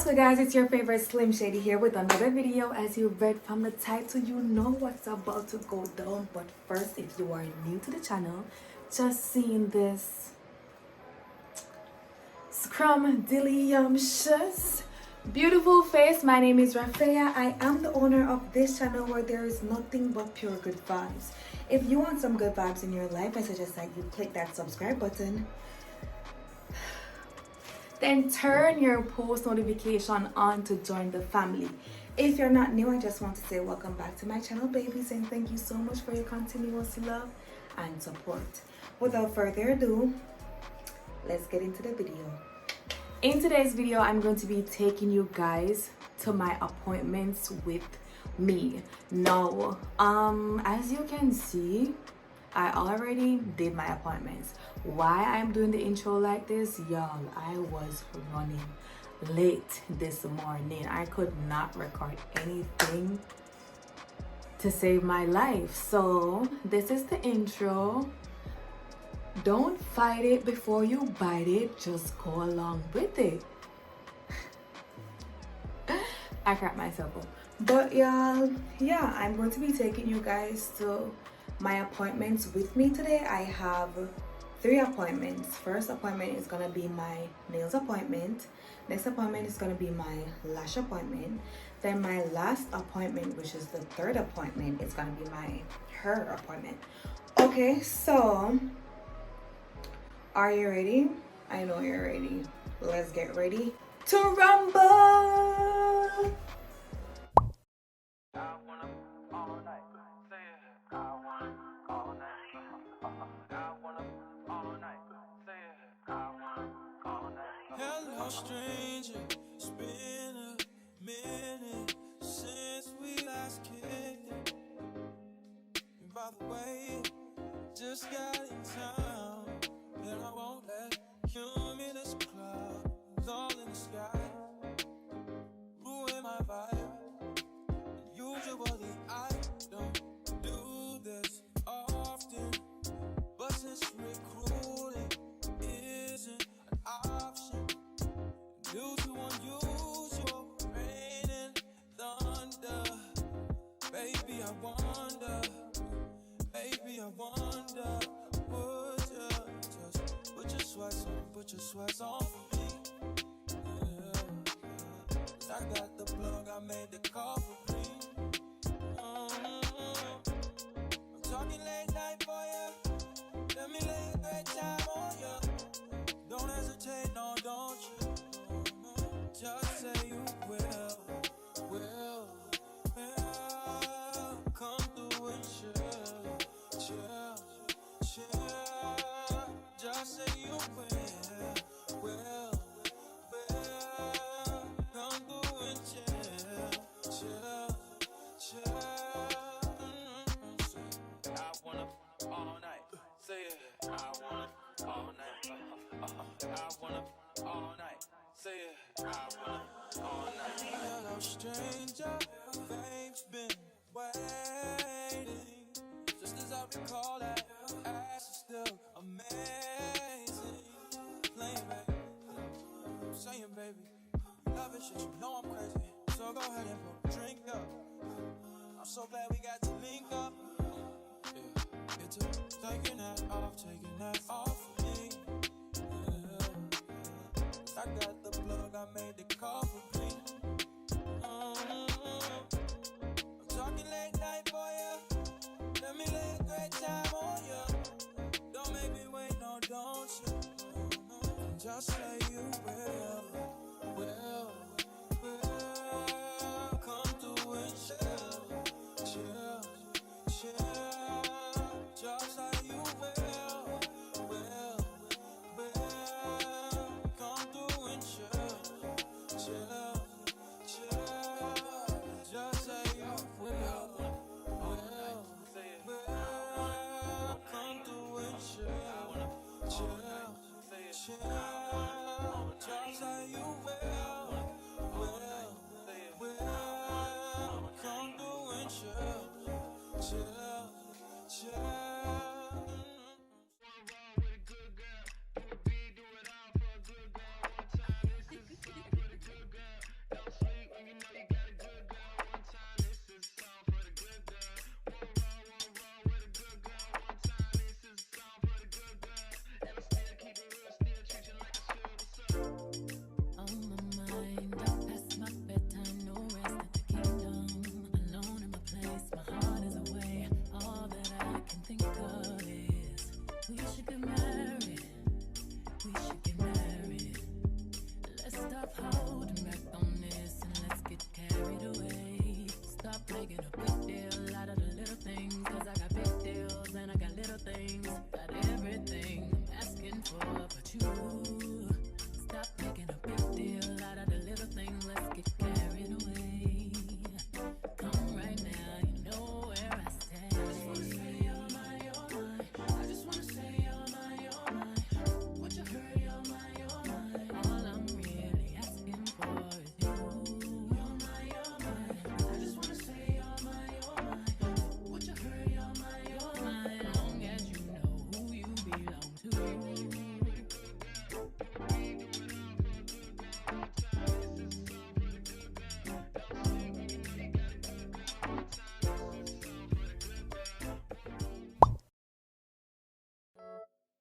What's up guys, it's your favorite Slim Shady here with another video. As you read from the title, you know what's about to go down. But first, if you are new to the channel, just seeing this scrumdiddlyumptious beautiful face, my name is Rafaya. I am the owner of this channel where there is nothing but pure good vibes. If you want some good vibes in your life, I suggest that you click that subscribe button. Then turn your post notification on to join the family. If you're not new, I just want to say welcome back to my channel, babies, and thank you so much for your continuous love and support. Without further ado, let's get into the video. In today's video, I'm going to be taking you guys to my appointments with me. Now, as you can see, I already did my appointments. Why I'm doing the intro like this, y'all, I was running late this morning. I could not record anything to save my life. So this is the intro. Don't fight it before you bite it. Just go along with it. I cracked myself up. But y'all, yeah, I'm going to be taking you guys to my appointments with me today. I have 3 appointments. First appointment is gonna be my nails appointment. Next appointment is gonna be my lash appointment. Then my last appointment, which is the 3rd appointment, is gonna be my hair appointment. Okay, so are you ready? I know you're ready. Let's get ready to rumble. Hello, stranger. It's been a minute since we last kicked it. And by the way, just got in town, and I won't let cumulus clouds all in the sky ruin my vibe. Usually I don't do this often, but since recruiting isn't an option due to unusual rain and thunder, baby I wonder, would you just put your sweats on for me? Yeah. I got the plug, I made the call for free. I'm talking late night for ya. Let me lay a great time on ya. Don't hesitate, no, don't you? Just say you will. Come through and chill. Just say you will. Come through and chill. I wanna all night. Say it. I wanna all night. I wanna all night. Say it. I wanna all night. Hello, stranger. Fame's been waiting. Just as I recall that ass is still amazing. Playing back, saying baby, love it shit. You know I'm crazy. So go ahead and put a drink up. I'm so glad we got to link up. Yeah, it's taking that off for me. Yeah. I got the plug, I made the call for me. I'm talking late night for ya. Let me lay a great time on ya. Don't make me wait, no, don't you? Just say you will. Come through and chill. Just say you will. Come through and chill. Big deal out of the little things, 'cause I got big deals and I got little things. Got everything I'm asking for, but you stop making a big deal out of the little things. Let's get carried away. Come right now, you know where I stand. I just wanna say you're mine. I just wanna say you're mine. Would you hurry, you're mine. All I'm really asking for is you. You're mine. I just wanna say you're mine. Would you hurry, you're mine. Long as you know who you belong to.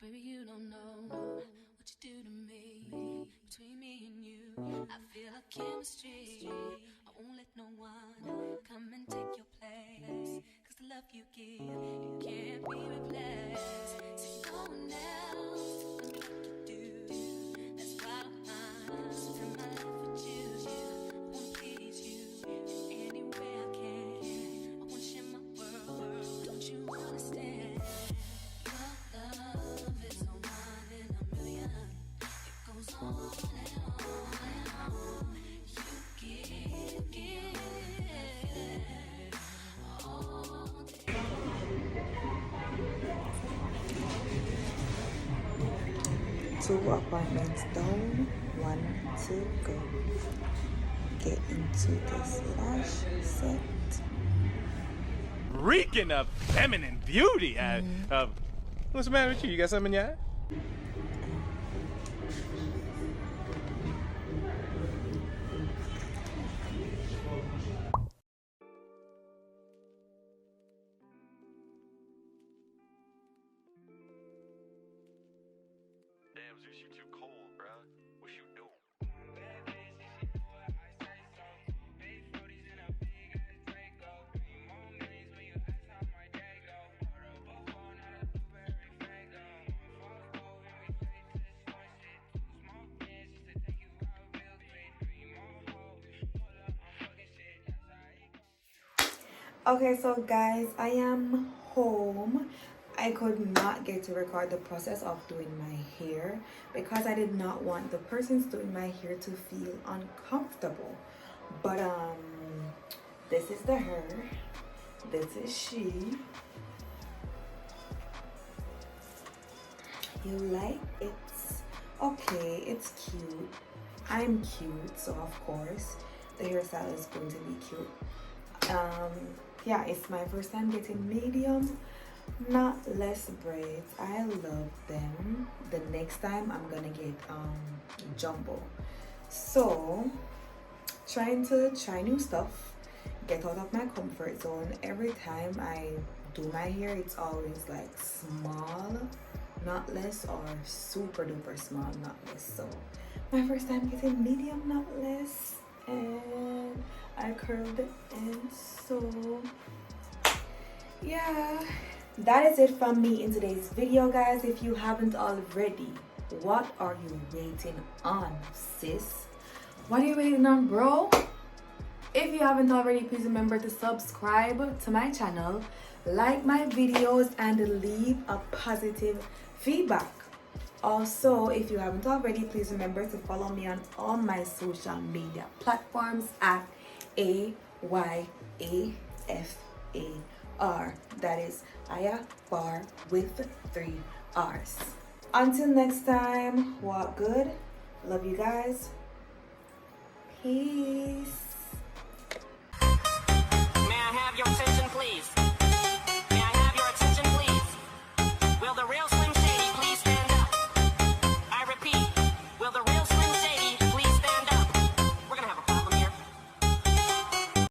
Baby, you don't know what you do to me. Between me and you, I feel a chemistry. I won't let no one come and take your place. 'Cause the love you give, it can't be replaced. So no one else can do what you do. That's why I'm spend my life with you. I wanna please you in any way I can. I wanna share my world. Don't you understand? Love is no one in a million. It goes on and on and on. You give all day. 2 appointments down, 1 to go. Get into this lash set. Reeking of feminine beauty. What's the matter with you? You got something in your eye? Damn, Zeus, you too cold, bruh. What you doing? Okay, so guys, I am home. I could not get to record the process of doing my hair because I did not want the persons doing my hair to feel uncomfortable. But this is the her, this is she. You like it? Okay, it's cute. I'm cute, so of course the hairstyle is going to be cute. Yeah, it's my first time getting medium, not less braids. I love them. The next time I'm gonna get jumbo. So trying to try new stuff, get out of my comfort zone. Every time I do my hair, it's always like small, not less, or super duper small, not less. So my first time getting medium, not less, and I curled it in. So yeah, that is it from me in today's video, guys. If you haven't already, what are you waiting on, sis? What are you waiting on, bro? If you haven't already, please remember to subscribe to my channel, like my videos, and leave a positive feedback. Also, if you haven't already, please remember to follow me on all my social media platforms at AYAFAR. That is Aya Bar with 3 R's. Until next time, walk good. Love you guys. Peace.